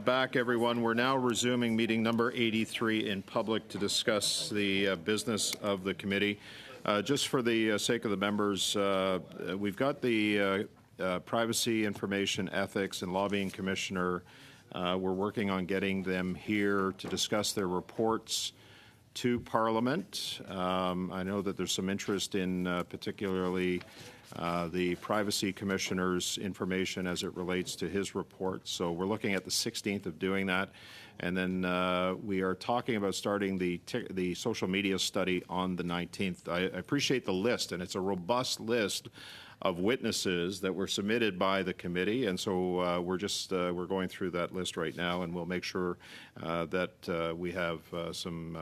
back, everyone. We're now resuming meeting number 83 in public to discuss the business of the committee. Just for the sake of the members, we've got the Privacy, Information, Ethics, and Lobbying Commissioner. We're working on getting them here to discuss their reports to Parliament. I know that there's some interest in particularly the Privacy Commissioner's information as it relates to his report. So we're looking at the 16th of doing that. And then we are talking about starting the social media study on the 19th. I appreciate the list, and it's a robust list of witnesses that were submitted by the committee, and so we're going through that list right now, and we'll make sure that we have some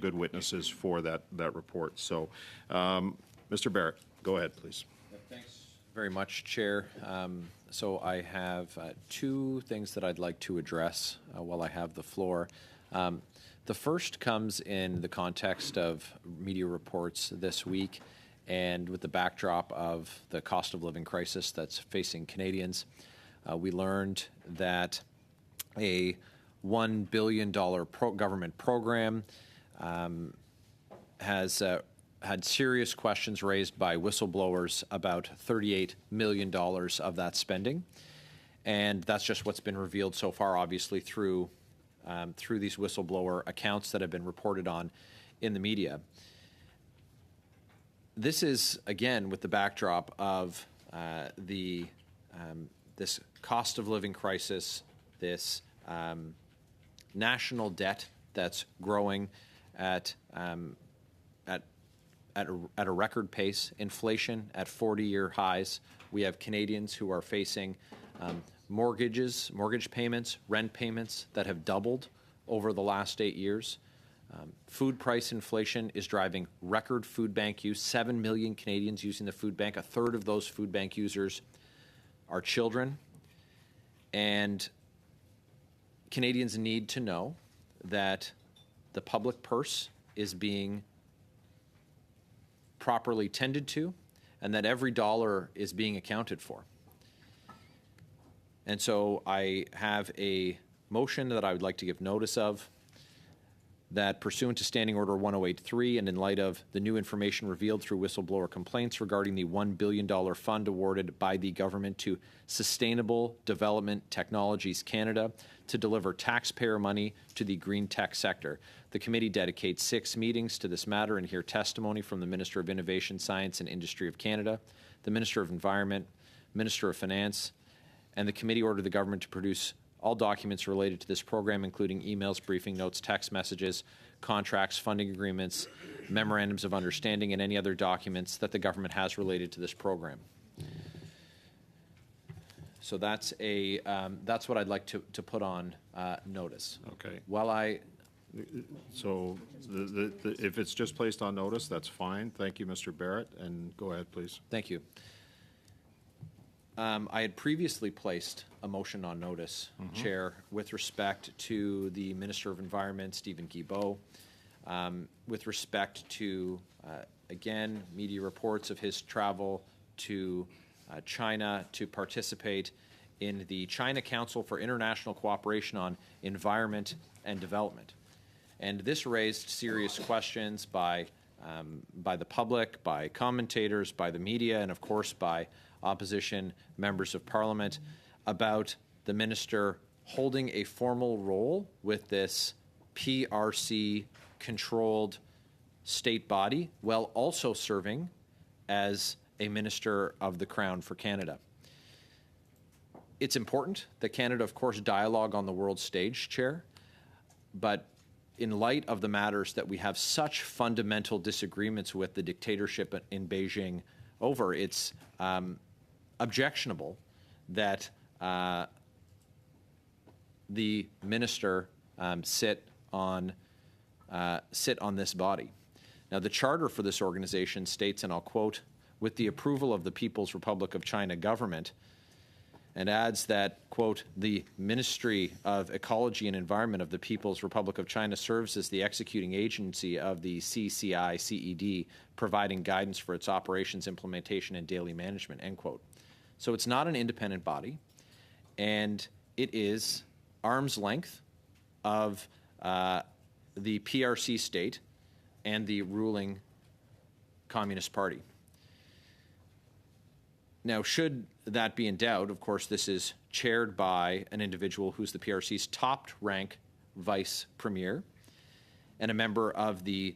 good witnesses for that report. So, Mr. Barrett, go ahead, please. Thanks very much, Chair. So I have two things that I'd like to address while I have the floor. The first comes in the context of media reports this week and with the backdrop of the cost of living crisis that's facing Canadians. We learned that a $1 billion government program has had serious questions raised by whistleblowers about $38 million of that spending. And that's just what's been revealed so far, obviously, through these whistleblower accounts that have been reported on in the media. This is, again, with the backdrop of this cost of living crisis, this national debt that's growing at a record pace, inflation at 40-year highs. We have Canadians who are facing mortgage payments, rent payments that have doubled over the last 8 years. Food price inflation is driving record food bank use. 7 million Canadians using the food bank. A third of those food bank users are children. And Canadians need to know that the public purse is being properly tended to and that every dollar is being accounted for. And so I have a motion that I would like to give notice of, that pursuant to Standing Order 1083 and in light of the new information revealed through whistleblower complaints regarding the $1 billion fund awarded by the government to Sustainable Development Technologies Canada to deliver taxpayer money to the green tech sector, the committee dedicates 6 meetings to this matter and hear testimony from the Minister of Innovation, Science and Industry of Canada, the Minister of Environment, Minister of Finance, and the committee ordered the government to produce all documents related to this program, including emails, briefing notes, text messages, contracts, funding agreements, memorandums of understanding, and any other documents that the government has related to this program. So that's what I'd like to put on notice. Okay. So if it's just placed on notice, that's fine. Thank you, Mr. Barrett, and go ahead, please. Thank you. I had previously placed a motion on notice, Chair, with respect to the Minister of Environment, Stephen Guilbeault, with respect to, again, media reports of his travel to China to participate in the China Council for International Cooperation on Environment and Development. And this raised serious questions by the public, by commentators, by the media, and of course by opposition members of Parliament about the minister holding a formal role with this PRC-controlled state body while also serving as a Minister of the Crown for Canada. It's important that Canada, of course, dialogue on the world stage, Chair, but in light of the matters that we have such fundamental disagreements with the dictatorship in Beijing over, it's objectionable that the minister sit on this body. Now, the charter for this organization states, and I'll quote, "with the approval of the People's Republic of China government," and adds that, quote, "the Ministry of Ecology and Environment of the People's Republic of China serves as the executing agency of the CCI-CED, providing guidance for its operations, implementation, and daily management," end quote. So it's not an independent body, and it is arm's length of the PRC state and the ruling Communist Party. Now, should that be in doubt, of course, this is chaired by an individual who's the PRC's top-rank vice premier and a member of the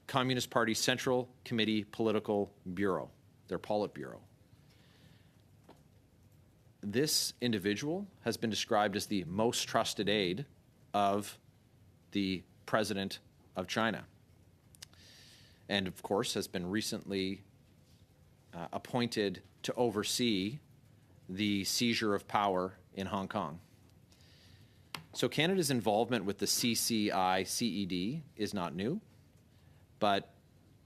Communist Party Central Committee Political Bureau, their Politburo. This individual has been described as the most trusted aide of the president of China, and of course has been recently appointed to oversee the seizure of power in Hong Kong. So Canada's involvement with the CCI-CED is not new, but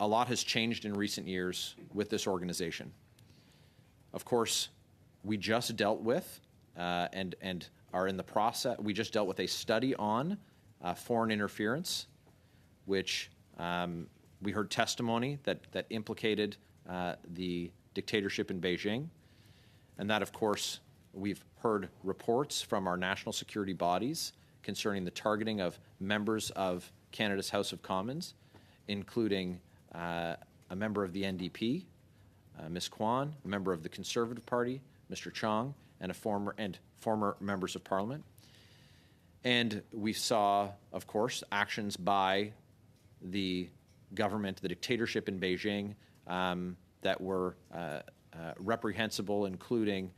a lot has changed in recent years with this organization. Of course, we just dealt with and are in the process, we just dealt with a study on foreign interference, which we heard testimony that implicated the dictatorship in Beijing. And that, of course, we've heard reports from our national security bodies concerning the targeting of members of Canada's House of Commons, including a member of the NDP, Ms. Kwan, a member of the Conservative Party, Mr. Chong, and former members of Parliament. And we saw, of course, actions by the government, the dictatorship in Beijing, that were reprehensible, including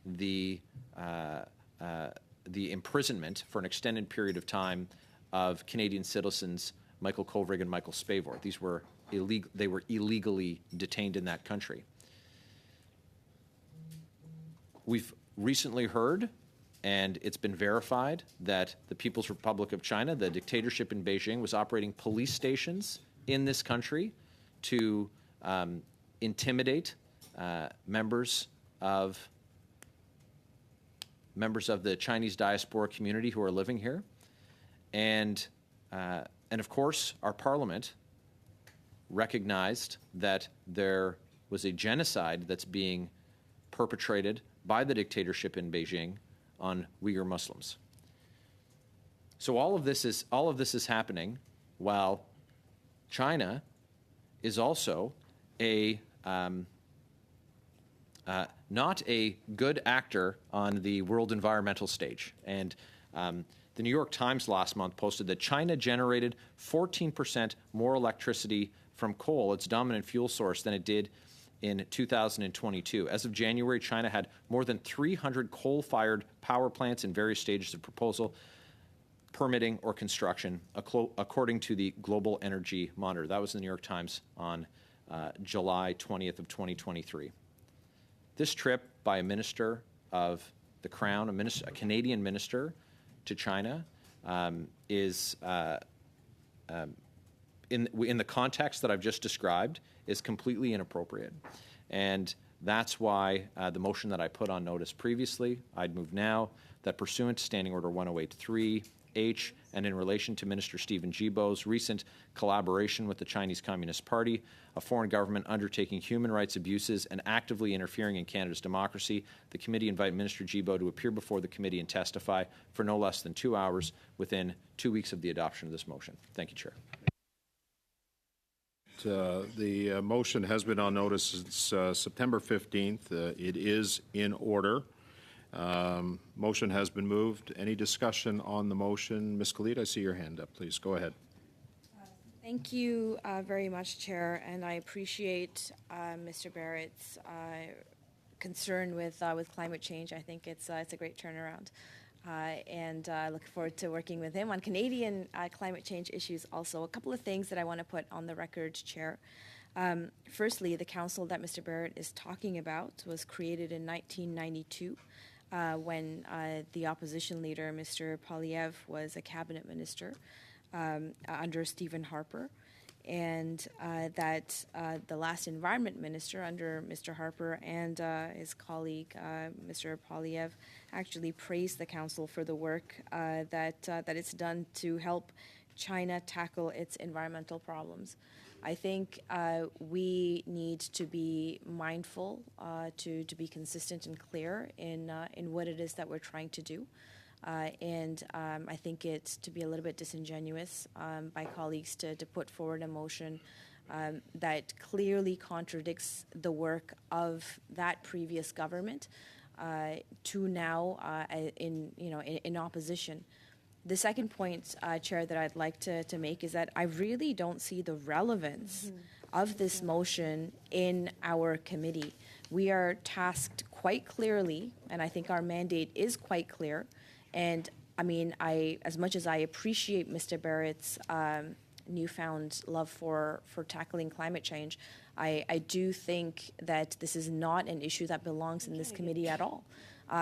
the imprisonment for an extended period of time of Canadian citizens Michael Kovrig and Michael Spavor. These were they were illegally detained in that country. We've recently heard, and it's been verified, that the People's Republic of China, the dictatorship in Beijing, was operating police stations in this country to intimidate members of the Chinese diaspora community who are living here, and of course, our Parliament recognized that there was a genocide that's being perpetrated by the dictatorship in Beijing on Uyghur Muslims. So all of this is happening while China is also not a good actor on the world environmental stage. And the New York Times last month posted that China generated 14% more electricity from coal, its dominant fuel source, than it did in 2022. As of January, China had more than 300 coal-fired power plants in various stages of proposal, permitting, or construction, according to the Global Energy Monitor. That was in the New York Times on July 20th of 2023. This trip by a minister of the Crown, a Canadian minister to China, is in the context that I've just described, is completely inappropriate. And that's why the motion that I put on notice previously, I'd move now that pursuant to Standing Order 1083H and in relation to Minister Stephen Guilbeault's recent collaboration with the Chinese Communist Party, a foreign government undertaking human rights abuses and actively interfering in Canada's democracy, the committee invite Minister Guilbeault to appear before the committee and testify for no less than 2 hours within 2 weeks of the adoption of this motion. Thank you, Chair. The motion has been on notice since September 15th. It is in order. Motion has been moved. Any discussion on the motion? Ms. Khalid, I see your hand up. Please go ahead. Thank you very much, Chair, and I appreciate Mr. Barrett's concern with climate change. I think it's a great turnaround. And I look forward to working with him on Canadian climate change issues also. A couple of things that I want to put on the record, Chair. Firstly, the council that Mr. Barrett is talking about was created in 1992 when the opposition leader, Mr. Poilievre, was a cabinet minister under Stephen Harper. And that the last environment minister under Mr. Harper and his colleague, Mr. Poilievre, actually praised the council for the work that it's done to help China tackle its environmental problems. I think we need to be mindful to be consistent and clear in what it is that we're trying to do. I think it's to be a little bit disingenuous by colleagues to put forward a motion that clearly contradicts the work of that previous government to now in opposition. The second point, Chair, that I'd like to make is that I really don't see the relevance of this motion in our committee. We are tasked quite clearly, and I think our mandate is quite clear. And I mean, as much as I appreciate Mr. Barrett's newfound love for tackling climate change, I do think that this is not an issue that belongs in this committee at all.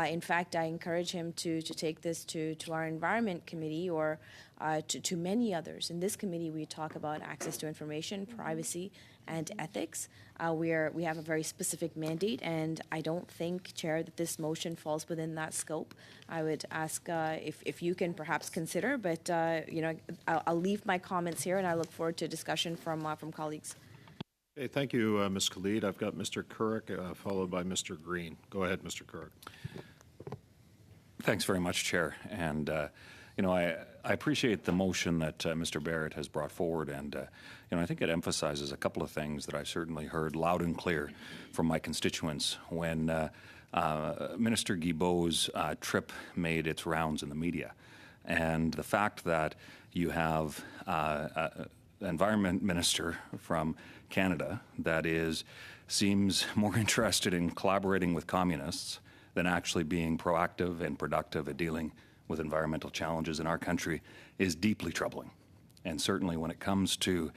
In fact, I encourage him to take this to our Environment Committee or to many others. In this committee, we talk about access to information, privacy, and ethics. We have a very specific mandate, and I don't think, Chair, that this motion falls within that scope. I would ask if you can perhaps consider, but I'll leave my comments here, and I look forward to discussion from colleagues. Okay, thank you, Ms. Khalid. I've got Mr. Couric, followed by Mr. Green. Go ahead, Mr. Couric. Thanks very much, Chair. And, I appreciate the motion that Mr. Barrett has brought forward. And, I think it emphasizes a couple of things that I've certainly heard loud and clear from my constituents when Minister Guilbeault's trip made its rounds in the media. And the fact that you have Environment Minister from Canada that seems more interested in collaborating with communists than actually being proactive and productive at dealing with environmental challenges in our country is deeply troubling. And certainly when it comes to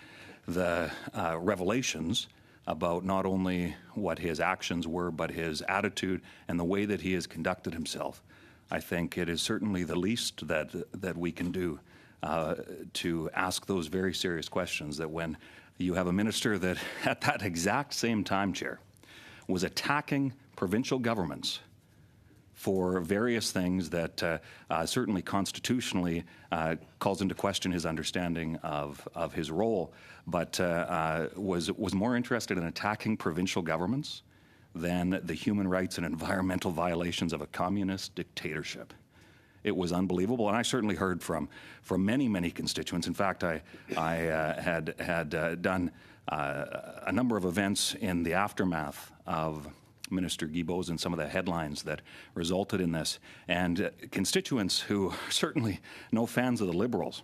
the revelations about not only what his actions were, but his attitude and the way that he has conducted himself, I think it is certainly the least that we can do to ask those very serious questions, that when you have a minister that at that exact same time, Chair, was attacking provincial governments for various things that certainly constitutionally calls into question his understanding of his role, but was more interested in attacking provincial governments than the human rights and environmental violations of a communist dictatorship. It was unbelievable, and I certainly heard from many, many constituents. In fact, I had done a number of events in the aftermath of Minister Guilbeault's and some of the headlines that resulted in this, and constituents who are certainly no fans of the Liberals,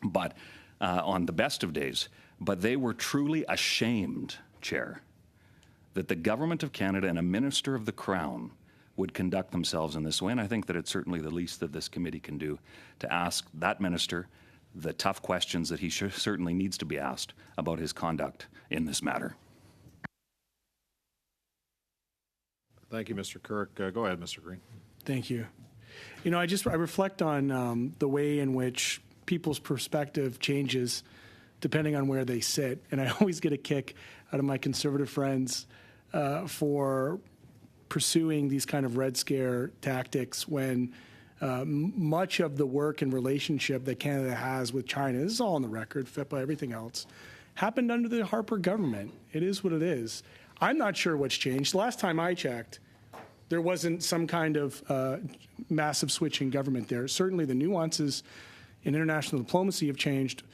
but on the best of days, but they were truly ashamed, Chair, that the Government of Canada and a Minister of the Crown would conduct themselves in this way. And I think that it's certainly the least that this committee can do to ask that minister the tough questions that he certainly needs to be asked about his conduct in this matter. Thank you, Mr. Couric. Go ahead, Mr. Green. Thank you. I reflect on the way in which people's perspective changes depending on where they sit. And I always get a kick out of my Conservative friends for pursuing these kind of Red Scare tactics when much of the work and relationship that Canada has with China, this is all on the record, FIPA, everything else, happened under the Harper government. It is what it is. I'm not sure what's changed. The last time I checked, there wasn't some kind of massive switch in government there. Certainly the nuances in international diplomacy have changed.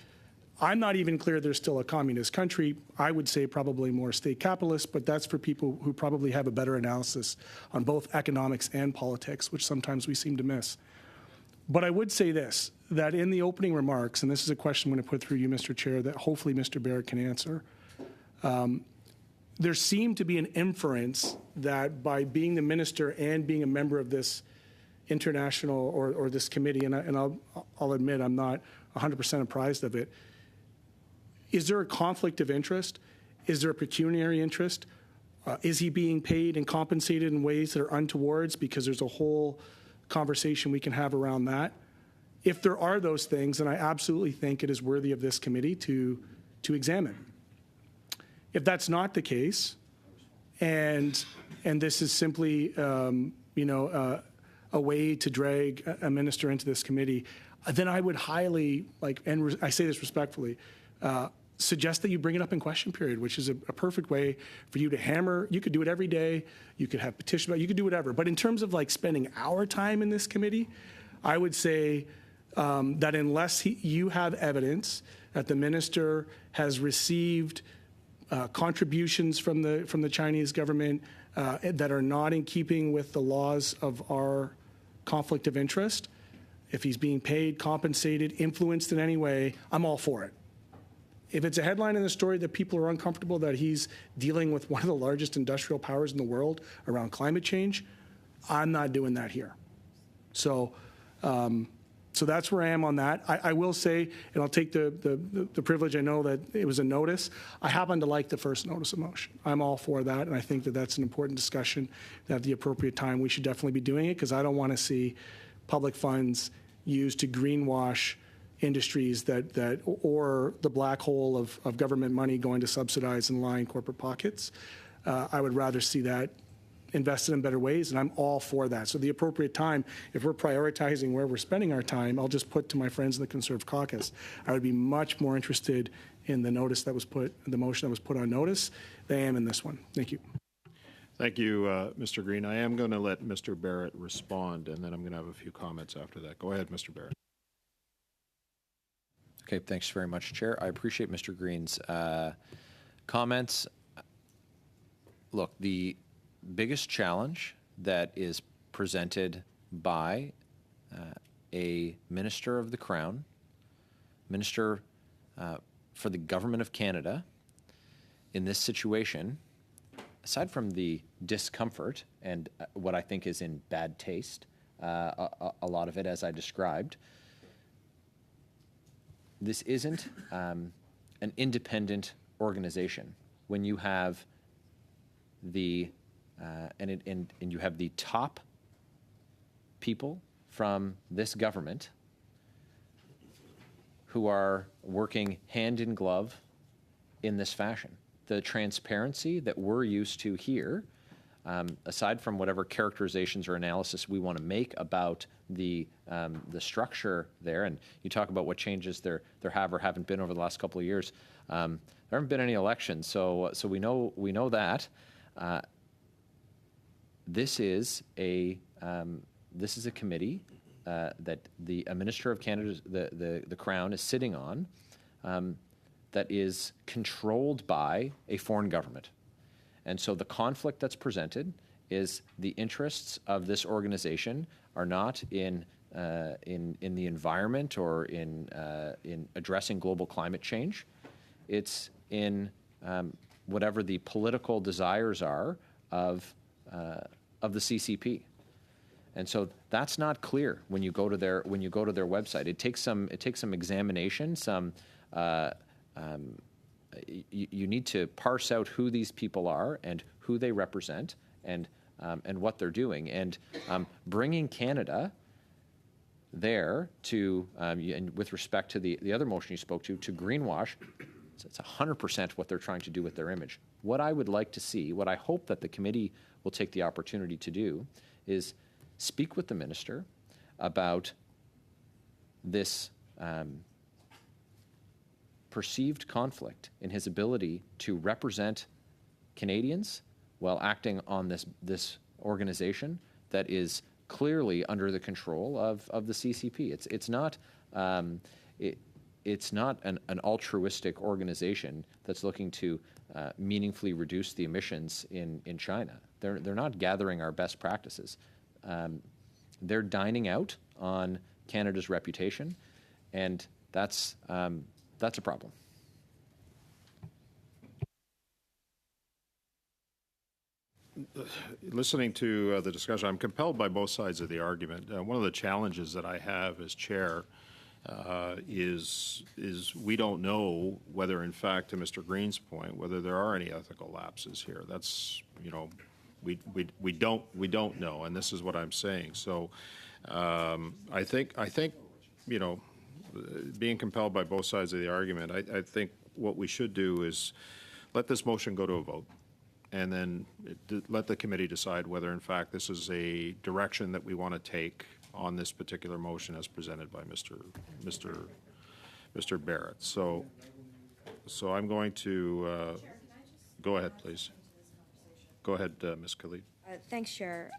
I'm not even clear there's still a communist country. I would say probably more state capitalist, but that's for people who probably have a better analysis on both economics and politics, which sometimes we seem to miss. But I would say this, that in the opening remarks, and this is a question I'm going to put through you, Mr. Chair, that hopefully Mr. Barrett can answer, there seemed to be an inference that by being the minister and being a member of this international or this committee, and I'll admit I'm not 100% apprised of it, is there a conflict of interest? Is there a pecuniary interest? Is he being paid and compensated in ways that are untowards? Because there's a whole conversation we can have around that. If there are those things, then I absolutely think it is worthy of this committee to examine. If that's not the case, and this is simply a way to drag a minister into this committee, then I would highly, and I say this respectfully, suggest that you bring it up in question period, which is a perfect way for you to hammer. You could do it every day. You could have petition, you could do whatever. But in terms of spending our time in this committee, I would say that unless you have evidence that the minister has received contributions from the Chinese government that are not in keeping with the laws of our conflict of interest, if he's being paid, compensated, influenced in any way, I'm all for it. If it's a headline in the story that people are uncomfortable that he's dealing with one of the largest industrial powers in the world around climate change, I'm not doing that here. So that's where I am on that. I will say, and I'll take the privilege, I know that it was a notice. I happen to like the first notice of motion. I'm all for that, and I think that that's an important discussion. That at the appropriate time, we should definitely be doing it, because I don't want to see public funds used to greenwash industries that or the black hole of government money going to subsidize and line corporate pockets. I would rather see that invested in better ways, and I'm all for that. So the appropriate time, if we're prioritizing where we're spending our time, I'll just put to my friends in the Conservative Caucus, I would be much more interested in the notice that was put, the motion that was put on notice, than I am in this one. Thank you. Thank you, Mr. Green. I am going to let Mr. Barrett respond, and then I'm going to have a few comments after that. Go ahead, Mr. Barrett. Okay, thanks very much, Chair. I appreciate Mr. Green's comments. Look, the biggest challenge that is presented by a minister of the Crown, minister for the Government of Canada, in this situation, aside from the discomfort and what I think is in bad taste, a lot of it as I described, this isn't an independent organization. When you have the and you have the top people from this government who are working hand in glove in this fashion. The transparency that we're used to here, aside from whatever characterizations or analysis we want to make about the structure there, and you talk about what changes there have or haven't been over the last couple of years. There haven't been any elections, so we know that. This is a committee that a Minister of Canada, the Crown, is sitting on, that is controlled by a foreign government. And so the conflict that's presented is the interests of this organization are not in the environment or in addressing global climate change. It's in whatever the political desires are of the CCP. And so that's not clear when you go to their website. It takes some examination, you need to parse out who these people are and who they represent and what they're doing. And bringing Canada there to, and with respect to the other motion you spoke to greenwash, it's 100% what they're trying to do with their image. What I would like to see, what I hope that the committee will take the opportunity to do, is speak with the minister about this perceived conflict in his ability to represent Canadians while acting on this organization that is clearly under the control of the CCP. It's not an altruistic organization that's looking to meaningfully reduce the emissions in China. They're not gathering our best practices. They're dining out on Canada's reputation, and that's a problem. Listening to the discussion, I'm compelled by both sides of the argument. One of the challenges that I have as chair is we don't know whether, in fact, to Mr. Green's point, whether there are any ethical lapses here. That's, we don't know, and this is what I'm saying. So I think being compelled by both sides of the argument, I think what we should do is let this motion go to a vote, and then let the committee decide whether, in fact, this is a direction that we want to take on this particular motion as presented by Mr. Barrett. So I'm going to go ahead, please. Go ahead, Ms. Khalid. Thanks, Chair.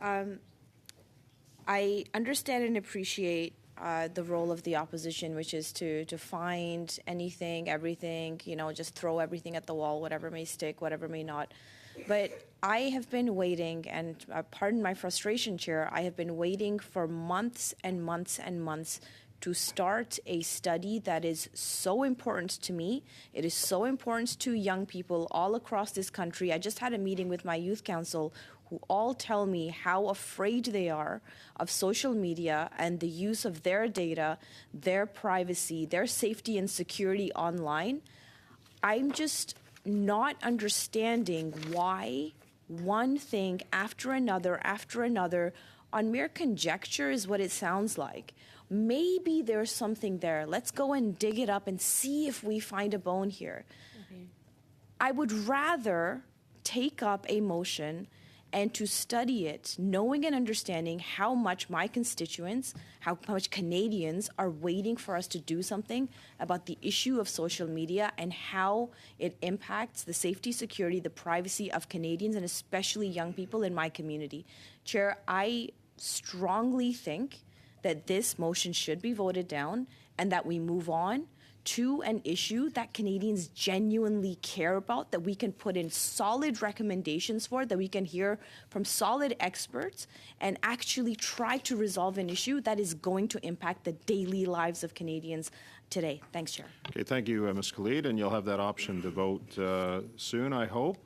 I understand and appreciate the role of the opposition, which is to find anything, everything, just throw everything at the wall, whatever may stick, whatever may not. But I have been waiting, and pardon my frustration, Chair, I have been waiting for months and months and months to start a study that is so important to me. It is so important to young people all across this country. I just had a meeting with my youth council who all tell me how afraid they are of social media and the use of their data, their privacy, their safety and security online. I'm just not understanding why one thing after another on mere conjecture is what it sounds like. Maybe there's something there. Let's go and dig it up and see if we find a bone here. I would rather take up a motion and to study it, knowing and understanding how much my constituents, how much Canadians are waiting for us to do something about the issue of social media and how it impacts the safety, security, the privacy of Canadians, and especially young people in my community. Chair, I strongly think that this motion should be voted down and that we move on to an issue that Canadians genuinely care about, that we can put in solid recommendations for, that we can hear from solid experts and actually try to resolve an issue that is going to impact the daily lives of Canadians today. Thanks, Chair. Okay, thank you, Ms. Khalid, and you'll have that option to vote soon, I hope.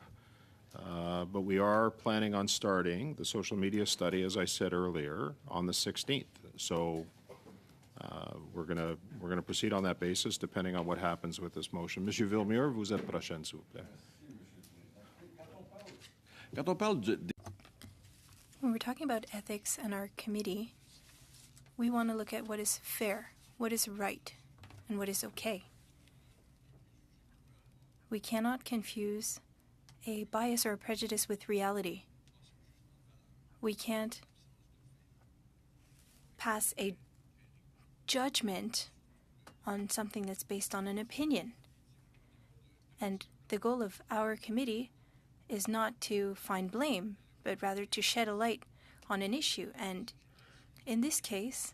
But we are planning on starting the social media study, as I said earlier, on the 16th. So we're going to proceed on that basis, depending on what happens with this motion. Monsieur Villemure, vous êtes prochaine, s'il vous plaît. When we're talking about ethics and our committee, we want to look at what is fair, what is right, and what is okay. We cannot confuse a bias or a prejudice with reality. We can't pass a judgment on something that's based on an opinion. And the goal of our committee is not to find blame, but rather to shed a light on an issue. And in this case,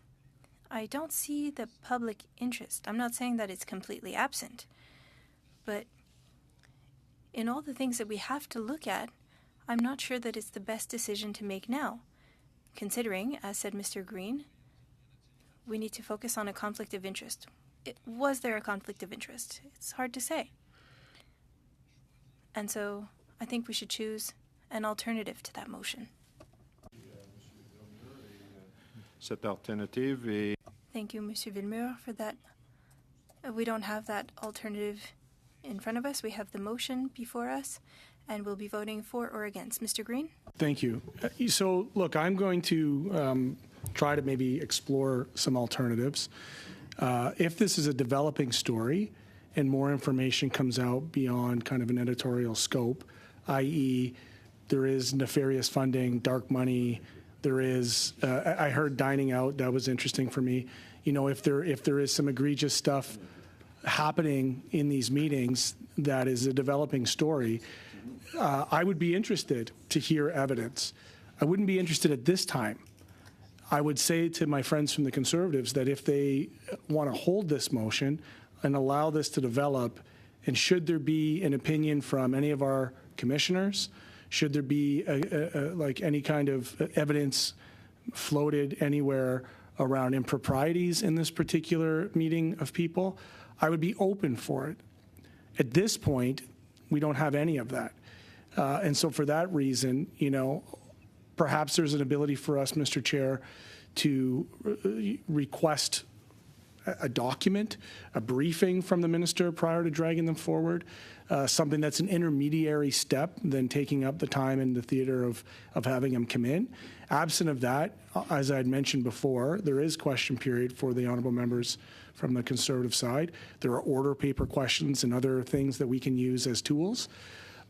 I don't see the public interest. I'm not saying that it's completely absent, but in all the things that we have to look at, I'm not sure that it's the best decision to make now, considering, as said Mr. Green, we need to focus on a conflict of interest. Was there a conflict of interest? It's hard to say. And so I think we should choose an alternative to that motion. Cette alternative est... Thank you, Monsieur Villemure, for that. We don't have that alternative in front of us. We have the motion before us, and we'll be voting for or against. Mr. Green? Thank you. So, look, I'm going to try to maybe explore some alternatives. If this is a developing story and more information comes out beyond kind of an editorial scope, i.e., there is nefarious funding, dark money, there is, I heard dining out, that was interesting for me. You know, if there is some egregious stuff happening in these meetings that is a developing story, I would be interested to hear evidence. I wouldn't be interested at this time. I would say to my friends from the Conservatives that if they want to hold this motion and allow this to develop, and should there be an opinion from any of our commissioners, should there be like any kind of evidence floated anywhere around improprieties in this particular meeting of people, I would be open for it. At this point, we don't have any of that. And so for that reason, you know, perhaps there's an ability for us, Mr. Chair, to request a document, a briefing from the minister prior to dragging them forward, something that's an intermediary step than taking up the time and the theater of having them come in. Absent of that, as I had mentioned before, there is question period for the honourable members from the Conservative side. There are order paper questions and other things that we can use as tools.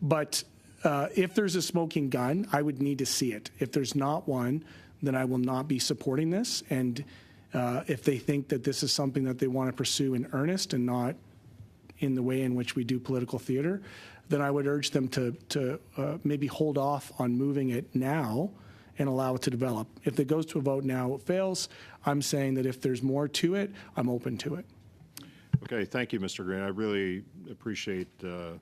But if there's a smoking gun, I would need to see it. If there's not one, then I will not be supporting this. And if they think that this is something that they want to pursue in earnest and not in the way in which we do political theater, then I would urge them to maybe hold off on moving it now and allow it to develop. If it goes to a vote now, it fails. I'm saying that if there's more to it, I'm open to it. Okay, thank you, Mr. Green. I really appreciate the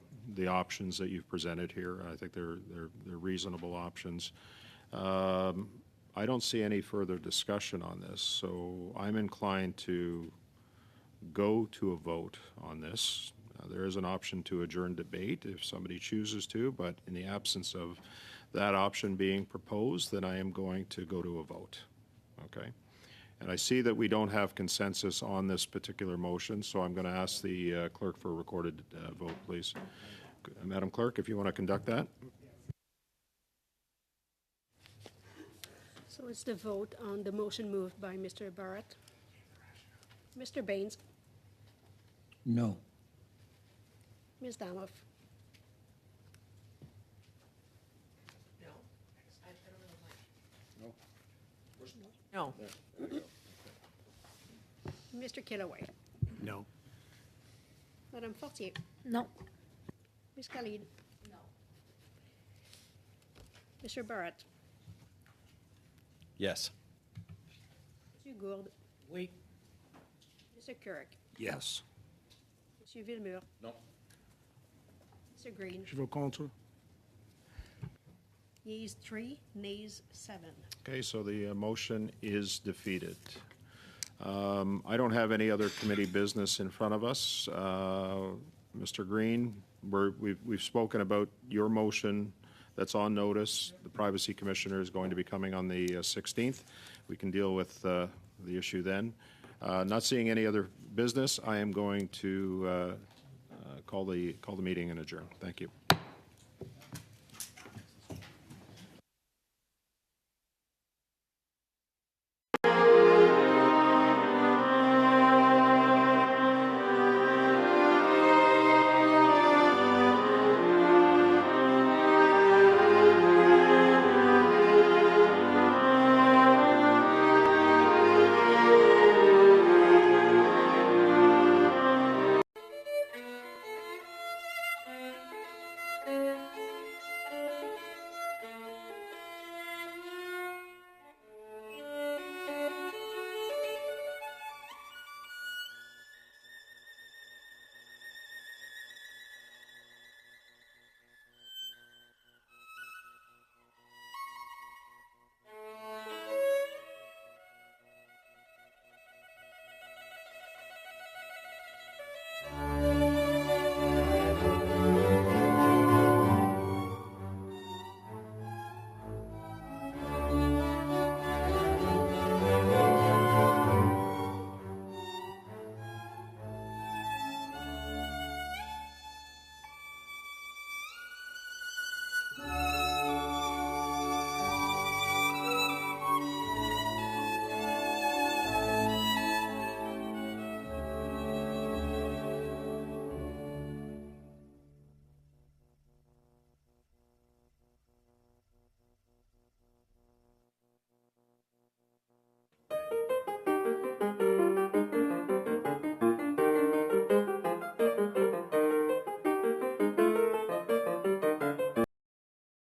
options that you've presented here. I think they're reasonable options. I don't see any further discussion on this, so I'm inclined to go to a vote on this. There is an option to adjourn debate if somebody chooses to, but in the absence of that option being proposed, then I am going to go to a vote. Okay? And I see that we don't have consensus on this particular motion, so I'm going to ask the clerk for a recorded vote, please. Madam Clerk, if you want to conduct that. So it's the vote on the motion moved by Mr. Barrett. Mr. Baines, No. Ms. Damoff. No. Mr. Killaway. No. Madame Fortier. No. Ms. Khalid. No. Mr. Barrett. Yes. Monsieur Gourde. Oui. Mr. Kirk. Yes. Monsieur Villemur. No. Mr. Green. Je vote contre. Yeas 3, nays 7. Okay, so the motion is defeated. I don't have any other committee business in front of us. Mr. Green, we've spoken about your motion that's on notice. The Privacy Commissioner is going to be coming on the 16th. We can deal with the issue then. Not seeing any other business, I am going to call the meeting and adjourn. Thank you.